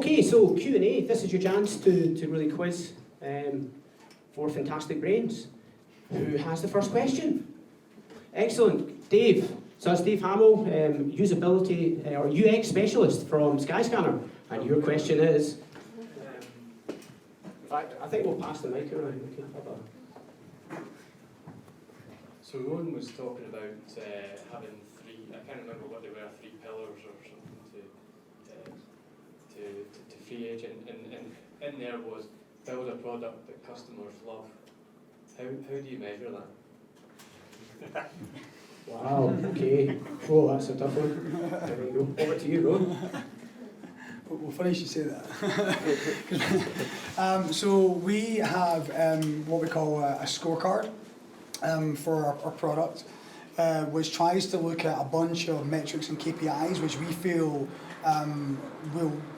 Okay, so Q&A. This is your chance to really quiz four fantastic brains. Who has the first question? Excellent. Dave. So that's Dave Hamill, usability or UX specialist from Skyscanner. And your question is... in fact, I think we'll pass the mic around. We can have a... So Rowan was talking about having three, I can't remember what they were, 3 pillars or something to free agent, and in there was build a product that customers love. How do you measure that? Wow, okay. Oh, that's a tough one. There you go. Over to you, Rowan. Well, funny you should say that. So we have what we call a scorecard for our product, which tries to look at a bunch of metrics and KPIs which we feel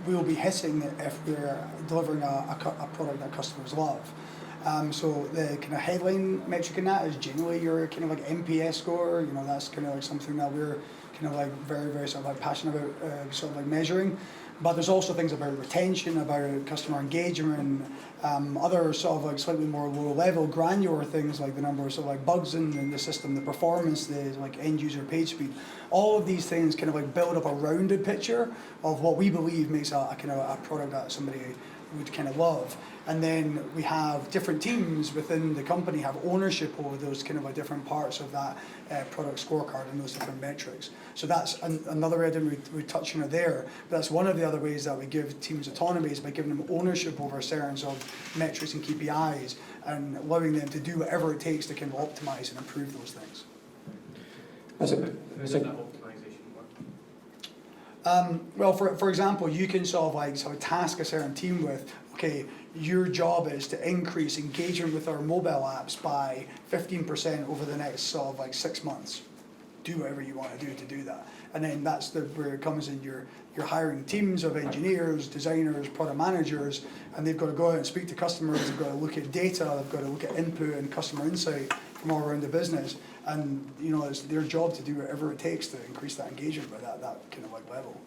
will be hitting if we're delivering a product that customers love. So the kind of headline metric in that is generally your kind of like NPS score. You know, that's kind of like something that we're kind of like very, very sort of like passionate about sort of like measuring. But there's also things about retention, about customer engagement, other sort of like slightly more low level, granular things like the number of sort of like bugs in the system, the performance, the like end user page speed. All of these things kind of like build up a rounded picture of what we believe makes a kind of a product that somebody would kind of love. And then we have different teams within the company have ownership over those kind of like different parts of that product scorecard and those different metrics. So that's another area we touch on it there. But that's one of the other ways that we give teams autonomy is by giving them ownership over certain of metrics and KPIs and allowing them to do whatever it takes to kind of optimize and improve those things. How does that optimization work? Well, for example, you can sort of task a certain team with, okay, your job is to increase engagement with our mobile apps by 15% over the next sort of like 6 months. Do whatever you want to do that. And then that's where it comes in. You're hiring teams of engineers, designers, product managers, and they've got to go out and speak to customers, they've got to look at data, they've got to look at input and customer insight from all around the business. And you know, it's their job to do whatever it takes to increase that engagement by that kind of like level.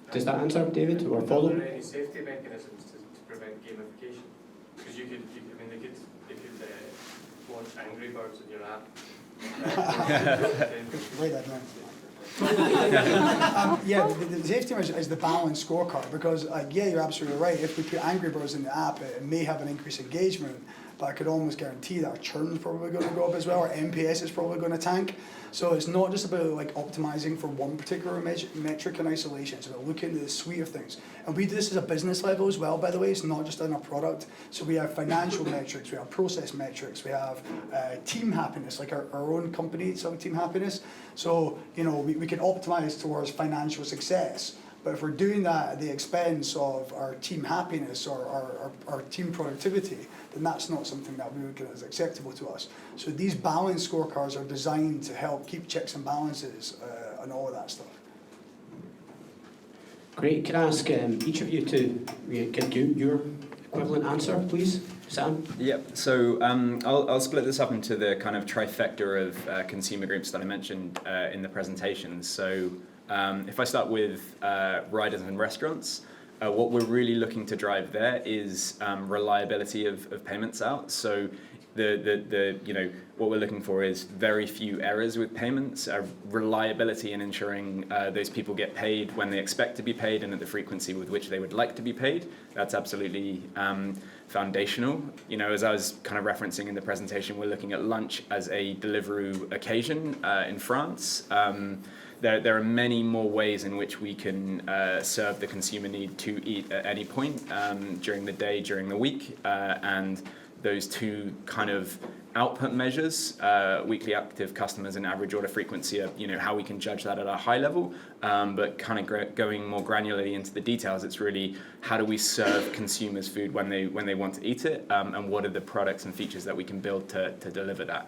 Does that answer, David, or follow? Are there any safety mechanisms to prevent gamification? Because they could launch Angry Birds in your app. Write that down. Yeah, the safety measure is the balanced scorecard because, yeah, you're absolutely right. If we put Angry Birds in the app, it may have an increased engagement, but I could almost guarantee that our churn is probably going to go up as well. Our NPS is probably going to tank. So it's not just about like optimizing for one particular metric in isolation. It's about looking at the suite of things. And we do this at a business level as well, by the way. It's not just in our product. So we have financial metrics, we have process metrics, we have team happiness, like our own company, so team happiness. So, you know, we can optimize towards financial success. But if we're doing that at the expense of our team happiness or our team productivity, then that's not something that we would get as acceptable to us. So these balanced scorecards are designed to help keep checks and balances and all of that stuff. Great. Can I ask each of you to give your equivalent answer, please? Sam? Yep. So I'll split this up into the kind of trifecta of consumer groups that I mentioned in the presentation. So if I start with riders and restaurants, what we're really looking to drive there is reliability of payments out. So what we're looking for is very few errors with payments, reliability in ensuring those people get paid when they expect to be paid and at the frequency with which they would like to be paid. That's absolutely foundational. You know, as I was kind of referencing in the presentation, we're looking at lunch as a Deliveroo occasion in France. There are many more ways in which we can serve the consumer need to eat at any point during the day, during the week, and those two kind of output measures, weekly active customers and average order frequency, are, you know, how we can judge that at a high level, but kind of going more granularly into the details, it's really how do we serve consumers food when they want to eat it, and what are the products and features that we can build to deliver that.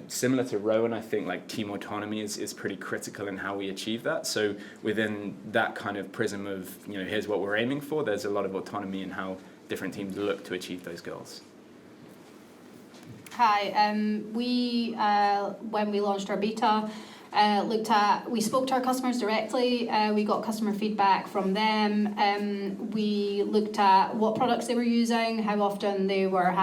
Similar to Rowan, I think like team autonomy is pretty critical in how we achieve that. So within that kind of prism of, you know, here's what we're aiming for, there's a lot of autonomy in how different teams look to achieve those goals. Hi, we when we launched our beta, We spoke to our customers directly, we got customer feedback from them, we looked at what products they were using, how often they were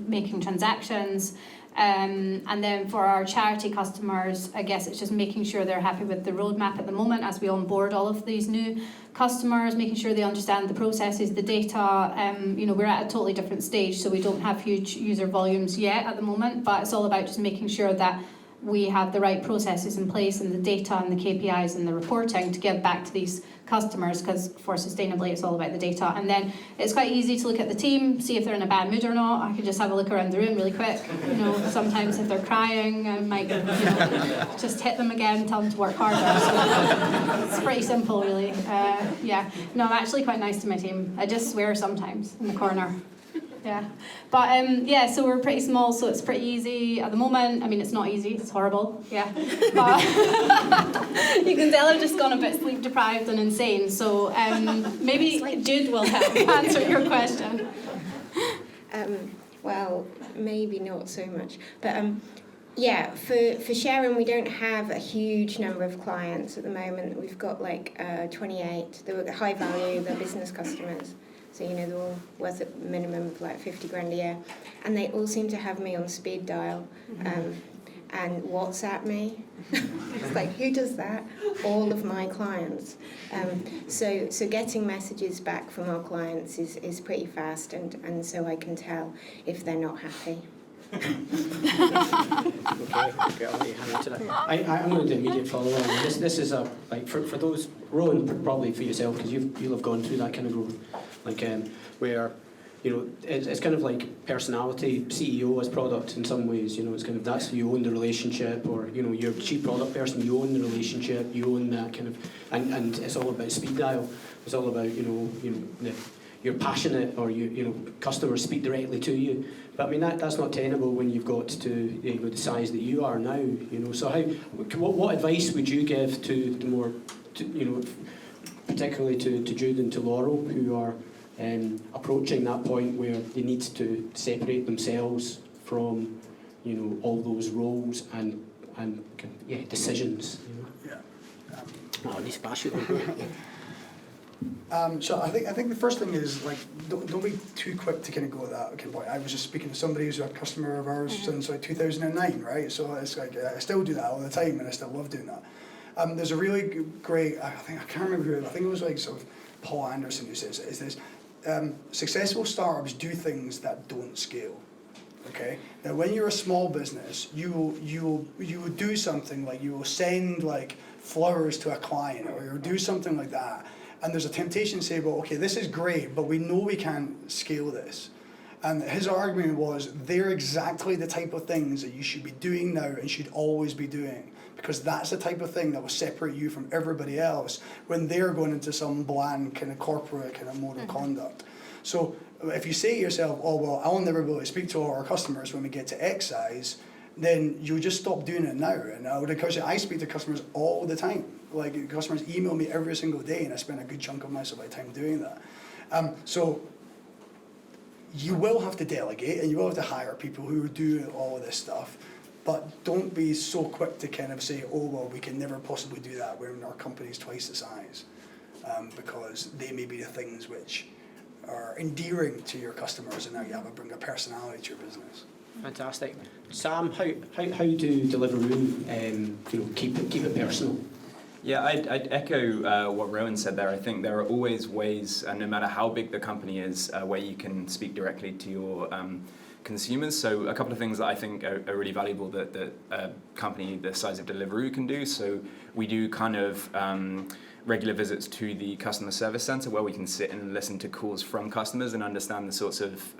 making transactions, and then for our charity customers, I guess it's just making sure they're happy with the roadmap at the moment as we onboard all of these new customers, making sure they understand the processes, the data. We're at a totally different stage, so we don't have huge user volumes yet at the moment, but it's all about just making sure that we have the right processes in place and the data and the KPIs and the reporting to give back to these customers, because for sustainably it's all about the data. And then it's quite easy to look at the team, see if they're in a bad mood or not. I could just have a look around the room really quick. Sometimes if they're crying, I might just hit them again, tell them to work harder. So it's pretty simple really. I'm actually quite nice to my team. I just swear sometimes in the corner. Yeah, but so we're pretty small, so it's pretty easy at the moment. I mean, it's not easy, it's horrible, yeah. But you can tell I've just gone a bit sleep deprived and insane, so maybe Jude will help answer your question. Well, maybe not so much, but for sharing, we don't have a huge number of clients at the moment. We've got 28. They're high value, they're business customers. So, they're all worth a minimum of 50 grand a year. And they all seem to have me on speed dial and WhatsApp me. It's who does that? All of my clients. So getting messages back from our clients is pretty fast, and so I can tell if they're not happy. Okay, I'll let you hand into that. I'm going to do immediate follow-on. This is for those, Rowan, probably for yourself, because you'll have gone through that kind of growth, where it's kind of like personality, CEO as product in some ways. It's kind of that's you own the relationship, or you're chief product person, you own the relationship, you own that kind of, and it's all about speed dial. It's all about you're passionate, or customers speak directly to you. But I mean that's not tenable when you've got to the size that you are now. So what advice would you give to the more, particularly to Jude and to Laurel, who are approaching that point where they need to separate themselves from all those roles and decisions? Oh, I need to pass you. So I think the first thing is don't be too quick to kind of go at that point. I was just speaking to somebody who's a customer of ours since 2009, right? So it's I still do that all the time, and I still love doing that. There's a really great, I can't remember who, I think it was sort of Paul Anderson who says it, is this, successful startups do things that don't scale. Okay. Now, when you're a small business, you will do something you will send flowers to a client, or you'll do something like that. And there's a temptation to say, well, okay, this is great, but we know we can't scale this. And his argument was, they're exactly the type of things that you should be doing now and should always be doing, because that's the type of thing that will separate you from everybody else when they're going into some bland kind of corporate kind of mode of conduct. So if you say to yourself, oh, well, I'll never be able to speak to all our customers when we get to X size, then you just stop doing it now. And I would encourage you, I speak to customers all the time. Customers email me every single day, and I spend a good chunk of my time doing that. So you will have to delegate, and you will have to hire people who do all of this stuff. But don't be so quick to kind of say, oh, well, we can never possibly do that when our company's twice the size. Because they may be the things which are endearing to your customers, and now you have to bring a personality to your business. Fantastic. Sam, how do Deliveroo keep it personal? Yeah, I'd echo what Rowan said there. I think there are always ways, no matter how big the company is, where you can speak directly to your consumers. So a couple of things that I think are really valuable that a company the size of Deliveroo can do. So we do kind of regular visits to the customer service center, where we can sit and listen to calls from customers and understand the sorts of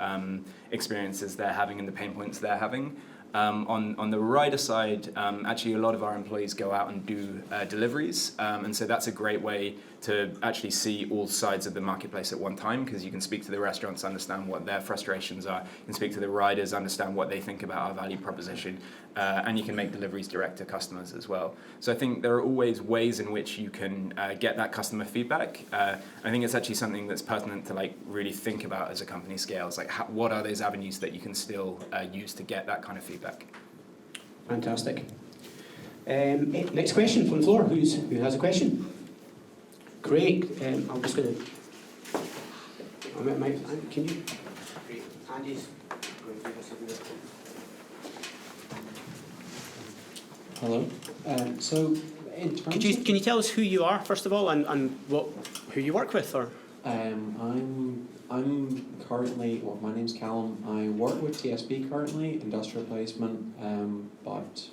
experiences they're having and the pain points they're having. On the rider side, actually a lot of our employees go out and do deliveries, and so that's a great way to actually see all sides of the marketplace at one time, because you can speak to the restaurants, understand what their frustrations are, you can speak to the riders, understand what they think about our value proposition, and you can make deliveries direct to customers as well. So I think there are always ways in which you can get that customer feedback. I think it's actually something that's pertinent to really think about as a company scales, what are those avenues that you can still use to get that kind of feedback. Fantastic. Next question from the floor. Who has a question? Great. I'm just going to. Can you? Great. Andy's going to give us something. Hello. So, in terms Can you tell us who you are first of all, and who you work with, or? I'm currently. Well, my name's Callum. I work with TSB currently, industrial placement, but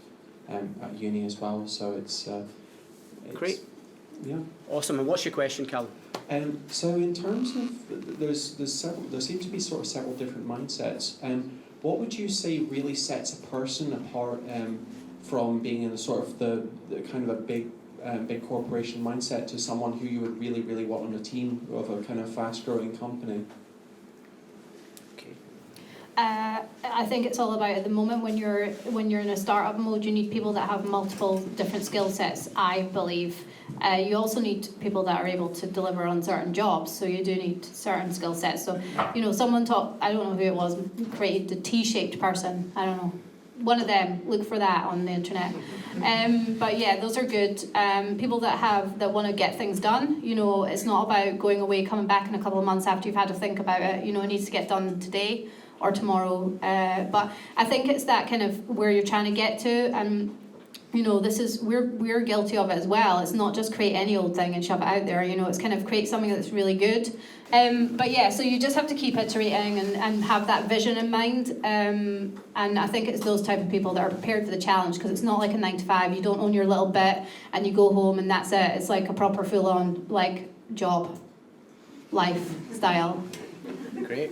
at uni as well. So it's Great. Yeah. Awesome. And what's your question, Callum? So in terms of there seem to be sort of several different mindsets. What would you say really sets a person apart from being in the sort of the kind of a big corporation mindset to someone who you would really want on a team of a kind of fast growing company? I think it's all about, at the moment, when you're in a startup mode, you need people that have multiple different skill sets, I believe. You also need people that are able to deliver on certain jobs, so you do need certain skill sets. So, someone I don't know who it was, created the T-shaped person, I don't know. One of them, look for that on the internet. But yeah, those are good. People that want to get things done. It's not about going away, coming back in a couple of months after you've had to think about it. It needs to get done today or tomorrow. But I think it's that kind of where you're trying to get to. And this is we're guilty of it as well. It's not just create any old thing and shove it out there. It's kind of create something that's really good. But yeah, so you just have to keep iterating and have that vision in mind. And I think it's those type of people that are prepared for the challenge, because it's not like a 9 to 5. You don't own your little bit and you go home and that's it. It's like a proper full-on job, lifestyle. Great.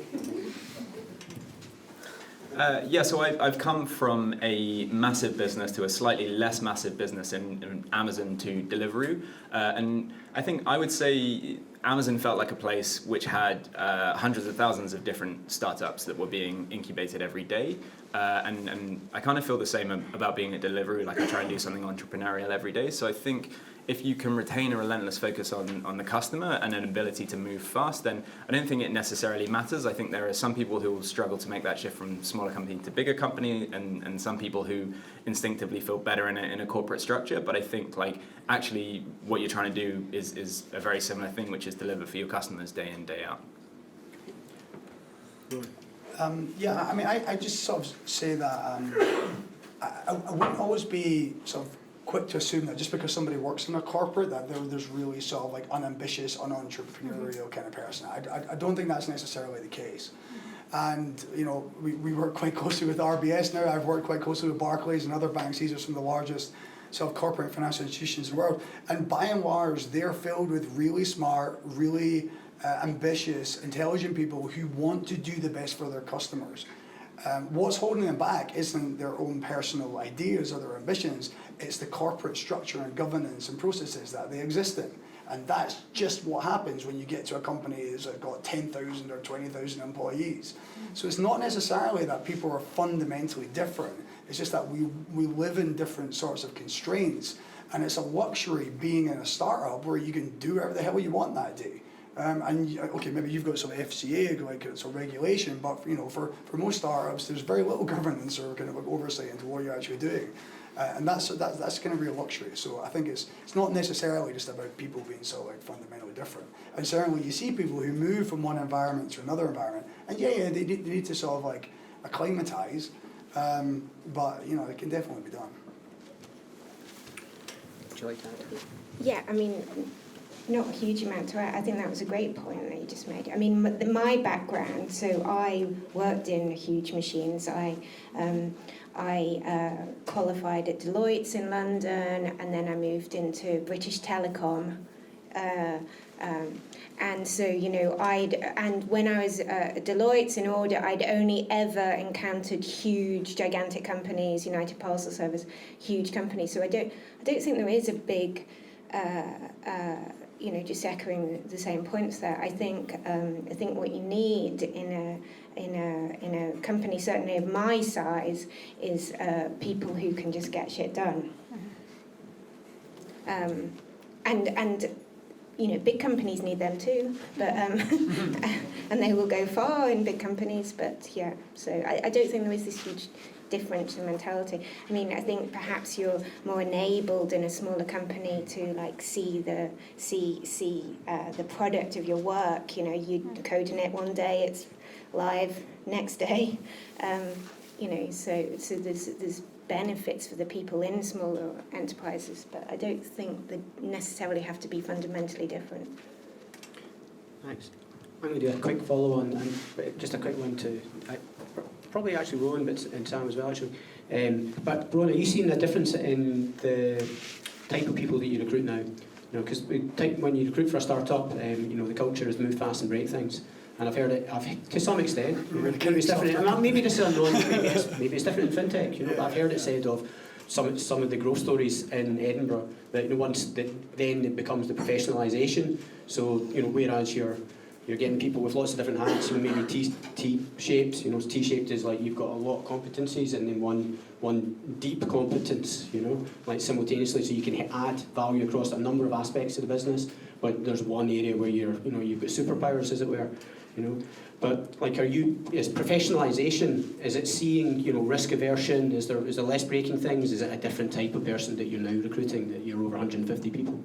So I've come from a massive business to a slightly less massive business in Amazon to Deliveroo. And I think I would say Amazon felt like a place which had hundreds of thousands of different startups that were being incubated every day. And I kind of feel the same about being at Deliveroo. I try and do something entrepreneurial every day. So I think if you can retain a relentless focus on the customer and an ability to move fast, then I don't think it necessarily matters. I think there are some people who will struggle to make that shift from smaller company to bigger company, and some people who instinctively feel better in a corporate structure. But I think actually what you're trying to do is a very similar thing, which is deliver for your customers day in, day out. I just sort of say that I wouldn't always be sort of quick to assume that just because somebody works in a corporate that there's really sort of unambitious, unentrepreneurial kind of person. I don't think that's necessarily the case. And we work quite closely with RBS now. I've worked quite closely with Barclays and other banks. These are some of the largest sort of corporate financial institutions in the world. And by and large, they're filled with really smart, really ambitious, intelligent people who want to do the best for their customers. What's holding them back isn't their own personal ideas or their ambitions, it's the corporate structure and governance and processes that they exist in. And that's just what happens when you get to a company that's got 10,000 or 20,000 employees. So it's not necessarily that people are fundamentally different, it's just that we live in different sorts of constraints. And it's a luxury being in a startup where you can do whatever the hell you want that day. Maybe you've got some FCA, some regulation, but for most startups, there's very little governance or kind of oversight into what you're actually doing, and that's kind of real luxury. So I think it's not necessarily just about people being so fundamentally different. And certainly you see people who move from one environment to another environment, and they need to sort of acclimatize, but it can definitely be done. Would you like to add? Yeah, not a huge amount to add. I think that was a great point that you just made. My background, so I worked in huge machines. I qualified at Deloitte's in London, and then I moved into British Telecom. And so, when I was at Deloitte's in audit, I'd only ever encountered huge, gigantic companies, United Parcel Service, huge companies. So I don't think there is a big just echoing the same points there. I think what you need in a company certainly of my size is people who can just get shit done. And big companies need them too, but and they will go far in big companies. But yeah, so I don't think there is this difference in mentality. I mean, I think perhaps you're more enabled in a smaller company to like see the product of your work. You know, you code in it one day, it's live next day. You know, so there's benefits for the people in smaller enterprises, but I don't think they necessarily have to be fundamentally different. Thanks. I'm going to do a quick follow-on, and just a quick one to probably actually Rowan, and Sam as well, actually. But Rowan, are you seeing a difference in the type of people that you recruit now? You know, because when you recruit for a startup, you know, the culture is move fast and break things. And I've heard it, to some extent, maybe it's different. Maybe this is unknown. Maybe it's different in fintech. You know, but I've heard it said of some of the growth stories in Edinburgh that, you know, once that then it becomes the professionalisation. So, you know, whereas you're getting people with lots of different hats, you know, maybe T-shaped. You know, T-shaped is like you've got a lot of competencies and then one deep competence. You know, like simultaneously, so you can add value across a number of aspects of the business. But there's one area where you've got superpowers, as it were. You know, but like, is professionalisation? Is it seeing, you know, risk aversion? Is there less breaking things? Is it a different type of person that you're now recruiting? That you're over 150 people.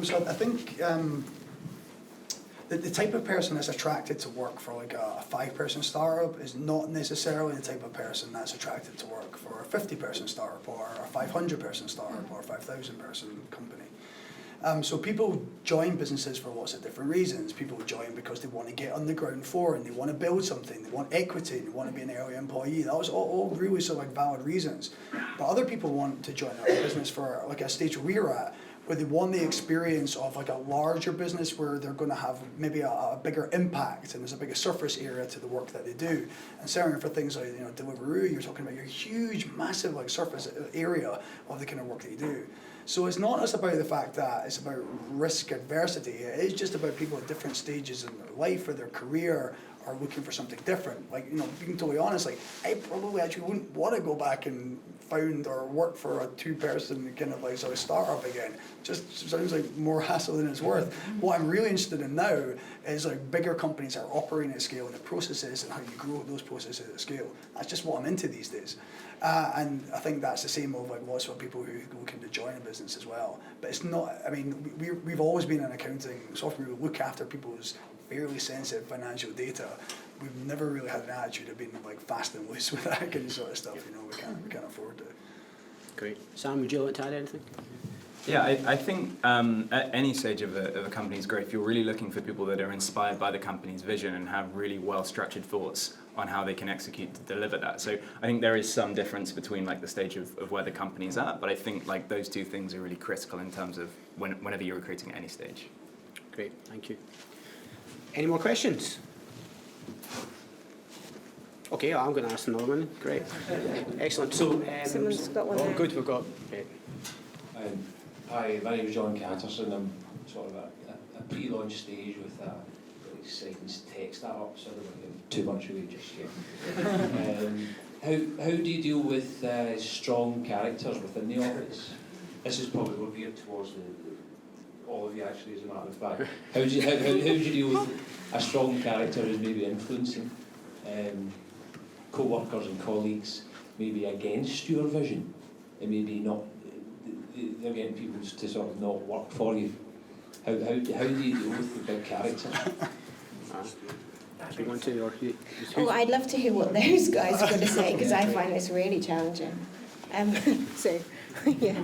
So I think the type of person that's attracted to work for like a 5-person startup is not necessarily the type of person that's attracted to work for a 50-person startup or a 500-person startup or a 5,000-person company. So people join businesses for lots of different reasons. People join because they want to get on the ground floor and they want to build something. They want equity. They want to be an early employee. That was all really sort of like valid reasons. But other people want to join a business for like a stage where we're at, where they want the experience of like a larger business where they're going to have maybe a bigger impact and there's a bigger surface area to the work that they do. And certainly for things like, you know, Deliveroo, you're talking about your huge, massive like surface area of the kind of work that you do. So it's not just about the fact that it's about risk adversity. It is just about people at different stages in their life or their career are looking for something different. Like, you know, being totally honest, like I probably actually wouldn't want to go back and found or work for a 2-person kind of like sort of startup again. Just sounds like more hassle than it's worth. What I'm really interested in now is like bigger companies that are operating at scale and the processes and how you grow those processes at scale. That's just what I'm into these days. And I think that's the same of like lots of people who are looking to join a business as well. But it's not, I mean, we've always been in accounting software. We look after people's fairly sensitive financial data. We've never really had an attitude of being like fast and loose with that kind of sort of stuff. You know, we can't afford to. Great. Sam, would you like to add anything? Yeah, I think at any stage of a company's growth, you're really looking for people that are inspired by the company's vision and have really well-structured thoughts on how they can execute to deliver that. So I think there is some difference between like the stage of where the company's at, but I think like those two things are really critical in terms of whenever you're recruiting at any stage. Great, thank you. Any more questions? Okay, I'm going to ask another one. Great. Excellent. So, Someone's got one oh, there. good, we've got... Great. Hi, my name is John Catterson. I'm sort of a pre-launch stage with a really exciting tech startup, so I don't want to give too much away just yet. How do you deal with strong characters within the office? This is probably more geared towards all of you actually, as a matter of fact. How do you deal with a strong character who's maybe influencing co-workers and colleagues maybe against your vision and maybe not, they're getting people to sort of not work for you? How do you deal with the big character? Do you want to, or Oh, I'd love to hear what those guys are going to say because I find this really challenging. So, yeah.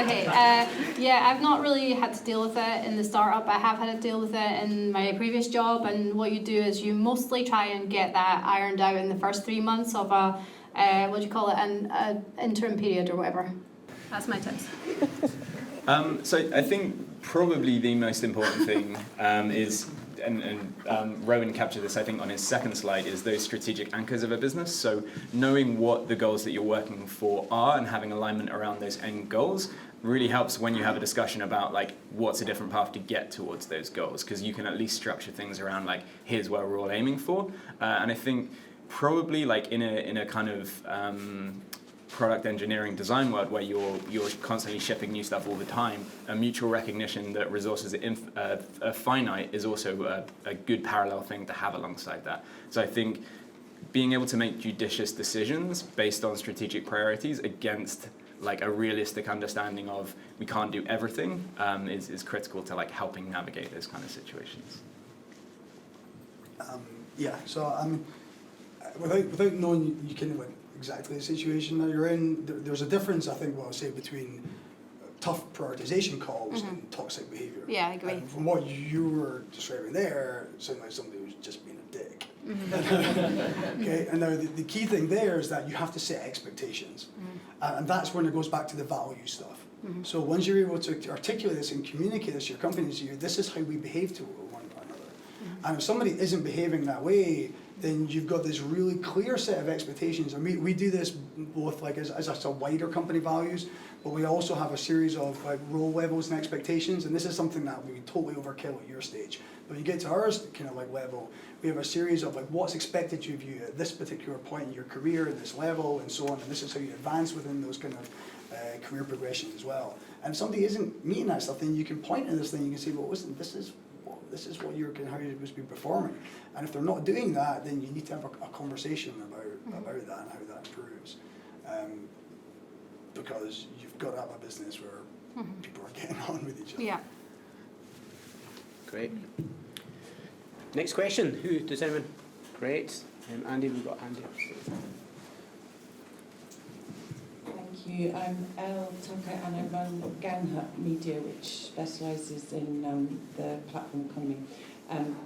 Okay, yeah, I've not really had to deal with it in the startup. I have had to deal with it in my previous job, and what you do is you mostly try and get that ironed out in the first 3 months of a, what do you call it, an interim period or whatever. That's my tips. So I think probably the most important thing is, and Rowan captured this I think on his second slide, is those strategic anchors of a business. So knowing what the goals that you're working for are and having alignment around those end goals really helps when you have a discussion about like what's a different path to get towards those goals, because you can at least structure things around like here's where we're all aiming for. And I think probably like in a kind of product engineering design world where you're constantly shipping new stuff all the time, a mutual recognition that resources are finite is also a good parallel thing to have alongside that. So I think being able to make judicious decisions based on strategic priorities against like a realistic understanding of we can't do everything is critical to like helping navigate those kind of situations. So I mean, without knowing you kind of like exactly the situation that you're in, there's a difference, I think, what I'll say, between tough prioritization calls and toxic behaviour. Yeah, I agree. And from what you were describing there, it sounded like somebody who's just being a dick. Okay, and now the key thing there is that you have to set expectations. And that's when it goes back to the value stuff. So once you're able to articulate this and communicate this to your company, so this is how we behave to one another. And if somebody isn't behaving that way, then you've got this really clear set of expectations. And we do this both like as a wider company values, but we also have a series of like role levels and expectations. And this is something that we totally overkill at your stage. But when you get to our kind of like level, we have a series of like what's expected of you at this particular point in your career, at this level, and so on. And this is how you advance within those kind of career progressions as well. And if somebody isn't meeting that stuff, then you can point to this thing. You can say, well, listen, this is what you're how you're supposed to be performing. And if they're not doing that, then you need to have a conversation about that and how that improves. Because you've got to have a business where people are getting on with each other. Yeah. Great. Next question. Who does anyone? Great. Andy, we've got Andy. Thank you. I'm Elle Tucker and I run Ganhut Media, which specialises in the platform economy.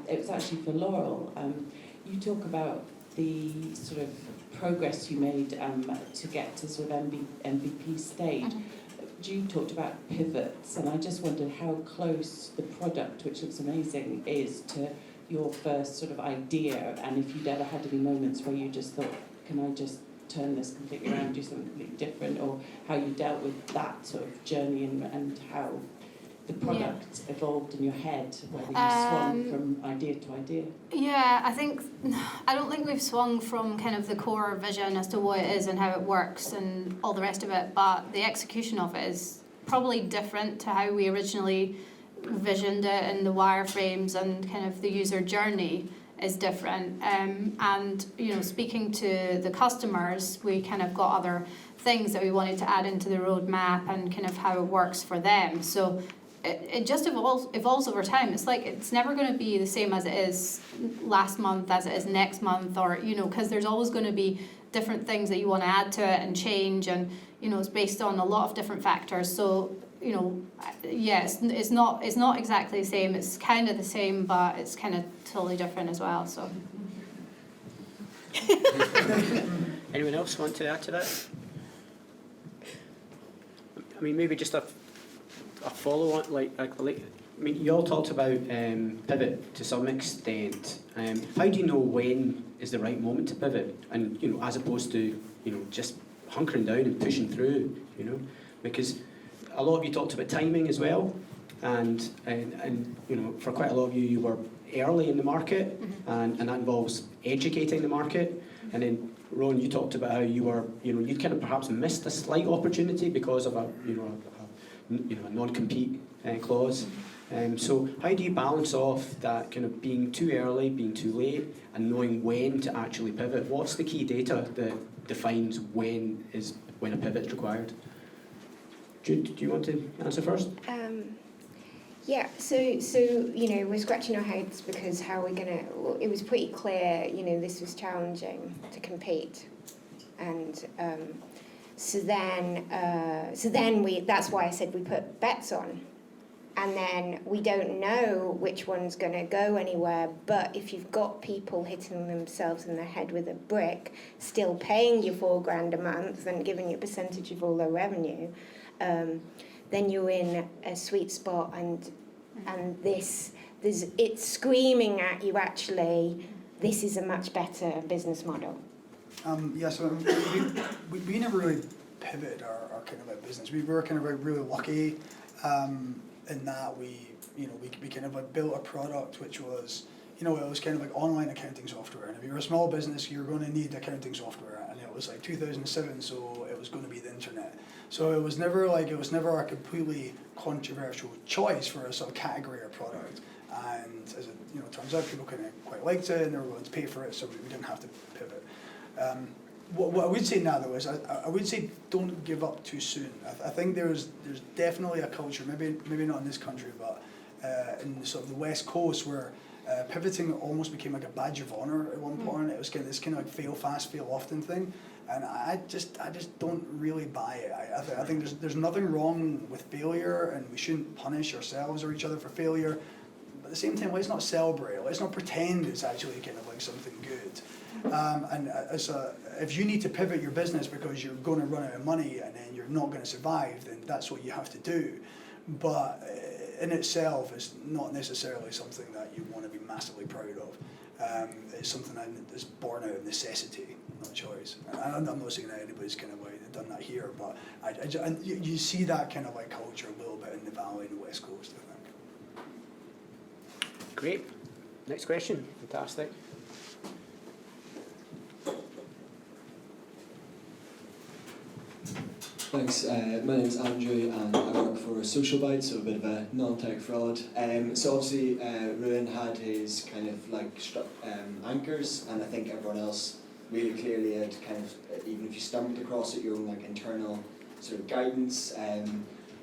It was actually for Laurel. You talk about the sort of progress you made to get to sort of MVP stage. You talked about pivots, and I just wondered how close the product, which looks amazing, is to your first sort of idea, and if you'd ever had any moments where you just thought, can I just turn this completely around, do something completely different, or how you dealt with that sort of journey and how the product evolved in your head, whether you swung from idea to idea. Yeah, I don't think we've swung from kind of the core vision as to what it is and how it works and all the rest of it, but the execution of it is probably different to how we originally visioned it, and the wireframes and kind of the user journey is different. And you know, speaking to the customers, we kind of got other things that we wanted to add into the roadmap and kind of how it works for them. So it just evolves over time. It's like it's never going to be the same as it is last month, as it is next month, or you know, because there's always going to be different things that you want to add to it and change, and you know, it's based on a lot of different factors. So you know, yeah, it's not exactly the same. It's kind of the same, but it's kind of totally different as well. So. Anyone else want to add to that? I mean, maybe just a follow-on, like, I mean, you all talked about pivot to some extent. How do you know when is the right moment to pivot, and you know, as opposed to you know just hunkering down and pushing through, you know, because a lot of you talked about timing as well, and you know, for quite a lot of you were early in the market, and that involves educating the market, and then Ron, you talked about how you were, you know, you'd kind of perhaps missed a slight opportunity because of a non-compete clause. So how do you balance off that kind of being too early, being too late, and knowing when to actually pivot? What's the key data that defines when a pivot is required? Jude, do you want to answer first? Yeah, so you know, we're scratching our heads because how we're gonna. Well, it was pretty clear, you know, this was challenging to compete, and so then we. That's why I said we put bets on, and then we don't know which one's gonna go anywhere. But if you've got people hitting themselves in the head with a brick, still paying you $4,000 a month and giving you a percentage of all their revenue. Then you're in a sweet spot, and it's screaming at you. Actually, this is a much better business model. So we never really pivoted our kind of like business. We were kind of like really lucky in that we kind of like built a product which was, you know, it was kind of like online accounting software. And if you're a small business, you're going to need accounting software. And it was like 2007, so it was going to be the internet. So it was never a completely controversial choice for a sort of category or product. And as it turns out, people kind of quite liked it and they were willing to pay for it, so we didn't have to pivot. What I would say now though is I would say don't give up too soon. I think there's definitely a culture, maybe not in this country, but in sort of the West Coast where pivoting almost became like a badge of honor at one point. It was kind of this kind of like fail fast, fail often thing, and I just don't really buy it. I think there's nothing wrong with failure, and we shouldn't punish ourselves or each other for failure. But at the same time, let's not celebrate. Let's not pretend it's actually kind of like something good. And if you need to pivot your business because you're going to run out of money and then you're not going to survive, then that's what you have to do. But in itself, it's not necessarily something that you want to be massively proud of. It's something that's born out of necessity, not choice. And I'm not saying that anybody's kind of like done that here, but you see that kind of like culture a little bit in the Valley and the West Coast, I think. Great. Next question. Fantastic. Thanks. My name's Andrew and I work for Social Byte, so a bit of a non-tech fraud. So obviously Ruin had his kind of like anchors, and I think everyone else really clearly had kind of, even if you stumbled across it, your own like internal sort of guidance.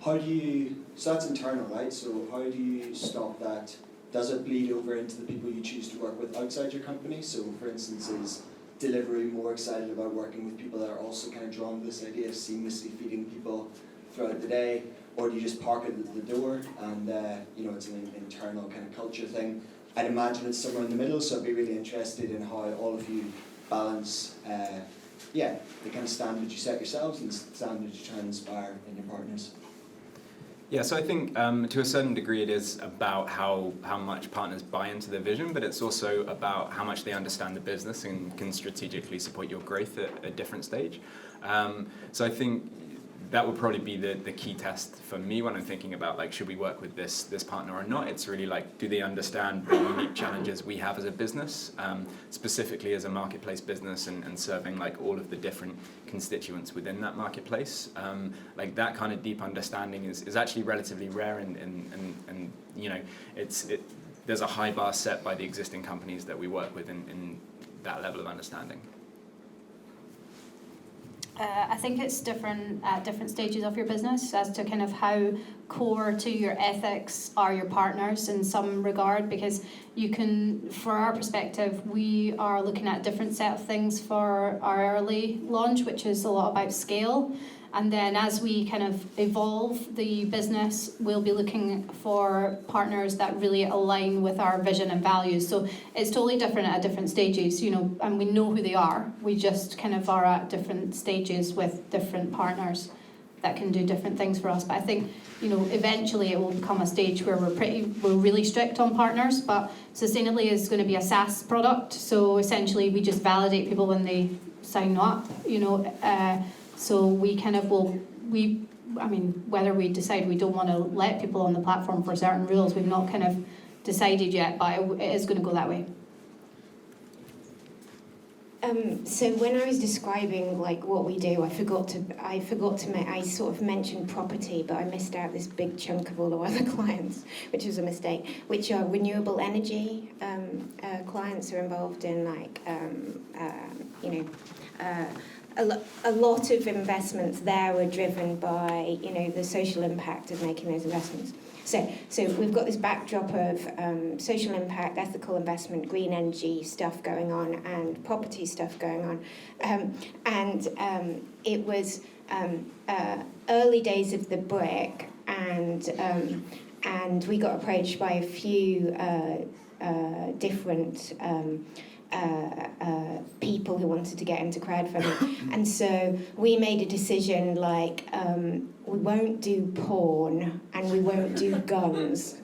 How do you, so that's internal, right? So how do you stop that? Does it bleed over into the people you choose to work with outside your company? So for instance, is delivery more excited about working with people that are also kind of drawn to this idea of seamlessly feeding people throughout the day, or do you just park it at the door and it's an internal kind of culture thing? I'd imagine it's somewhere in the middle, so I'd be really interested in how all of you balance the kind of standards you set yourselves and the standards you try and inspire in your partners. Yeah, so I think to a certain degree it is about how much partners buy into the vision, but it's also about how much they understand the business and can strategically support your growth at a different stage. So I think that would probably be the key test for me when I'm thinking about like, should we work with this partner or not? It's really like, do they understand the unique challenges we have as a business, specifically as a marketplace business and serving like all of the different constituents within that marketplace. Like that kind of deep understanding is actually relatively rare and there's a high bar set by the existing companies that we work with in that level of understanding. I think it's different at different stages of your business as to kind of how core to your ethics are your partners in some regard, because you can, for our perspective, we are looking at a different set of things for our early launch, which is a lot about scale. And then as we kind of evolve the business, we'll be looking for partners that really align with our vision and values. So it's totally different at different stages, and we know who they are. We just kind of are at different stages with different partners that can do different things for us. But I think, eventually it will become a stage where we're really strict on partners, but Sustainably is going to be a SaaS product. So essentially we just validate people when they sign up, so we kind of whether we decide we don't want to let people on the platform for certain rules, we've not kind of decided yet, but it is going to go that way. So when I was describing like what we do, I sort of mentioned property, but I missed out this big chunk of all the other clients, which was a mistake, which are renewable energy clients are involved in a lot of investments there were driven by the social impact of making those investments. So we've got this backdrop of social impact, ethical investment, green energy stuff going on, and property stuff going on, it was early days of the brick, and we got approached by a few different people who wanted to get into crowdfunding. And so we made a decision we won't do porn and we won't do guns.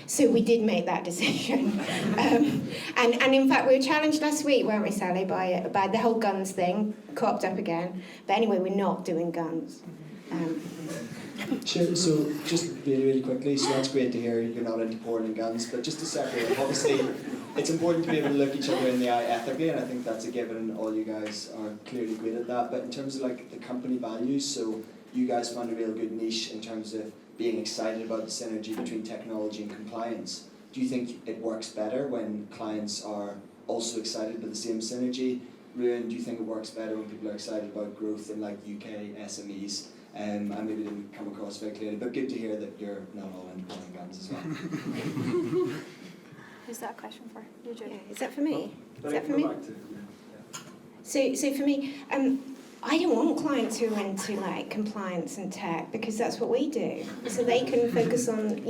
So we did make that decision. And in fact, we were challenged last week, weren't we, Sally, by the whole guns thing, cropped up again. But anyway, we're not doing guns. Sure, so just really quickly, so that's great to hear you're not into porn and guns, but just to separate, obviously it's important to be able to look each other in the eye ethically, and I think that's a given, and all you guys are clearly great at that. But in terms of like the company values, so you guys found a real good niche in terms of being excited about the synergy between technology and compliance. Do you think it works better when clients are also excited about the same synergy? Ruan, do you think it works better when people are excited about growth in like UK SMEs? I maybe didn't come across very clearly, but good to hear that you're not all into porn and guns as well. Who's that question for? You, Julie. Yeah, is that for me? But Is that for me? So for me, I don't want clients who are into like compliance and tech, because that's what we do. So they can focus on,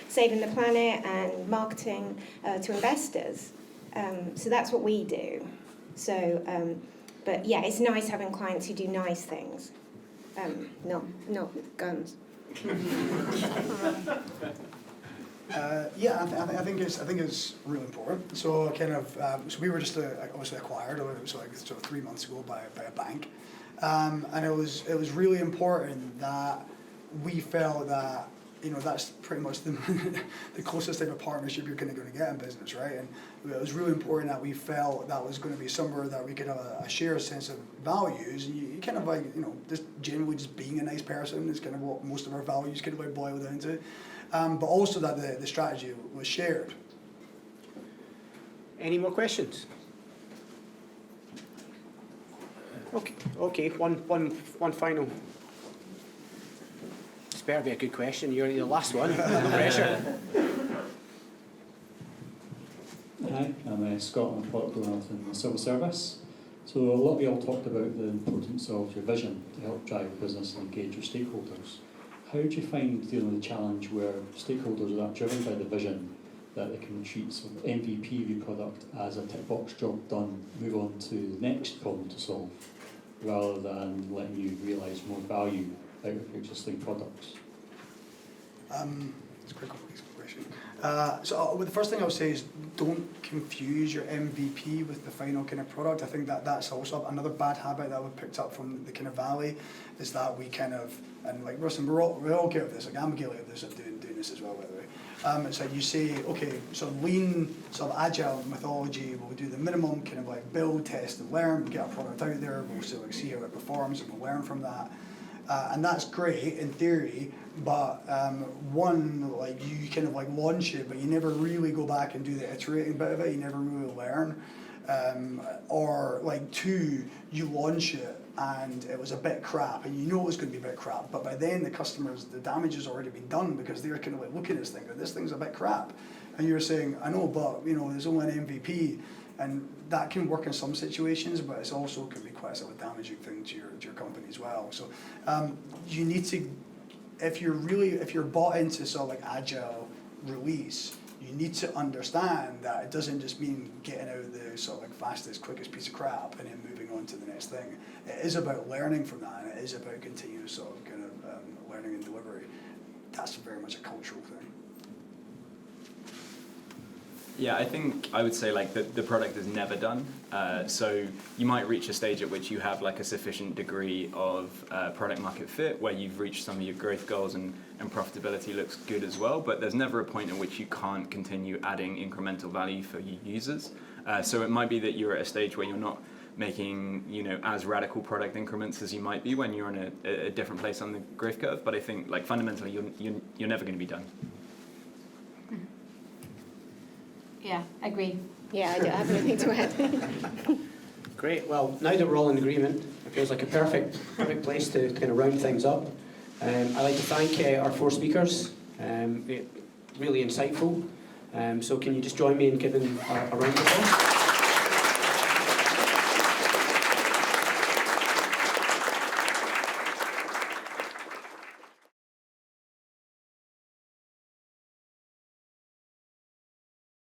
saving the planet and marketing to investors. So that's what we do. So, but yeah, it's nice having clients who do nice things. Not guns. Yeah, I think it's really important. So so we were just obviously acquired, so like sort of 3 months ago by a bank, and it was really important that we felt that that's pretty much the closest type of partnership you're going to get in business, right? And it was really important that we felt that was going to be somewhere that we could have a shared sense of values. And you kind of like just generally just being a nice person is kind of what most of our values kind of like boil down to. But also that the strategy was shared. Any more questions? Okay. One final. This better be a good question. You're the last one. No pressure. Hi, I'm Scott. I'm a product owner in the civil service. So a lot of you all talked about the importance of your vision to help drive your business and engage your stakeholders. How do you find dealing with the challenge where stakeholders are that driven by the vision that they can treat some MVP of your product as a tick box job done, move on to the next problem to solve, rather than letting you realise more value out of your existing products? It's a quick question. So the first thing I would say is don't confuse your MVP with the final kind of product. I think that's also another bad habit that we've picked up from the kind of Valley, is that we kind of, and like Russell, we all get this, like I'm guilty of this, of doing this as well, by the way. It's like you say, okay, so lean, sort of agile methodology, we'll do the minimum kind of like build, test and learn, we'll get our product out there, we'll sort of like see how it performs and we'll learn from that. And that's great in theory, but like you kind of like launch it, but you never really go back and do the iterating bit of it, you never really learn. Or like two, you launch it and it was a bit crap, and you know it was going to be a bit crap, but by then the damage has already been done, because they're kind of like looking at this thing, this thing's a bit crap, and you're saying, I know, but there's only an MVP, and that can work in some situations, but it also can be quite a sort of damaging thing to your company as well. So you need to, if you're bought into sort of like agile release, you need to understand that it doesn't just mean getting out the sort of like fastest, quickest piece of crap and then moving on to the next thing. It is about learning from that, and it is about continuous sort of kind of learning and delivery. That's very much a cultural thing. Yeah, I think I would say like the product is never done. So you might reach a stage at which you have like a sufficient degree of product market fit where you've reached some of your growth goals and profitability looks good as well, but there's never a point at which you can't continue adding incremental value for your users. So it might be that you're at a stage where you're not making as radical product increments as you might be when you're in a different place on the growth curve, but I think like fundamentally you're never going to be done. Yeah, agree. Yeah, I don't have anything to add. Great. Well, now that we're all in agreement, it feels like a perfect place to kind of round things up. I'd like to thank our four speakers. Really insightful. So can you just join me in giving a round of applause?